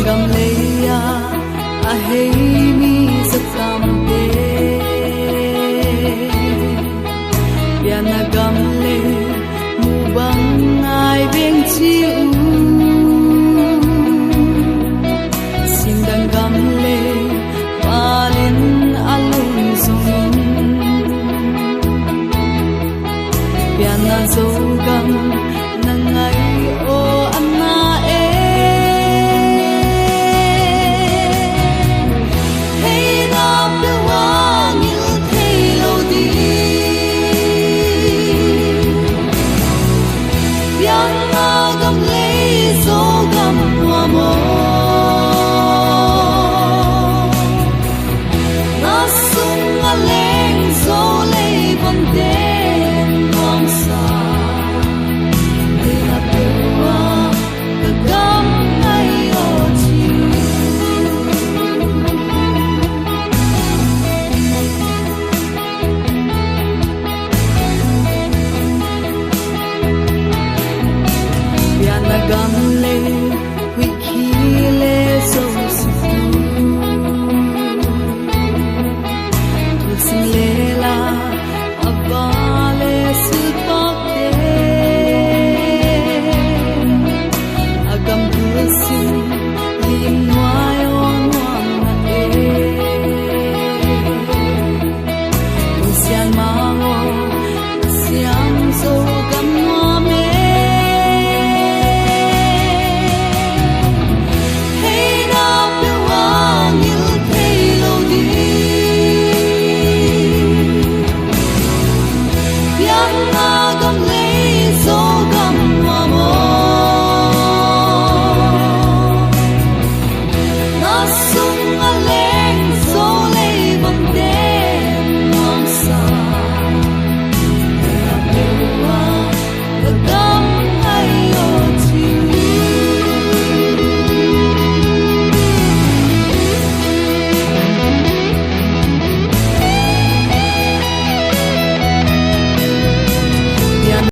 gam leya a hey mi sakam te ya na gam le mu bang ai beng chi sim dan gam le palin alun song ya na zo gam na ngai o anna e hey na the one you thelo di ya na gam le zo gam wa mo na sung a leng zo le bon de gam le wi khi le so su tu sin le la aba le su pa te agam tu sin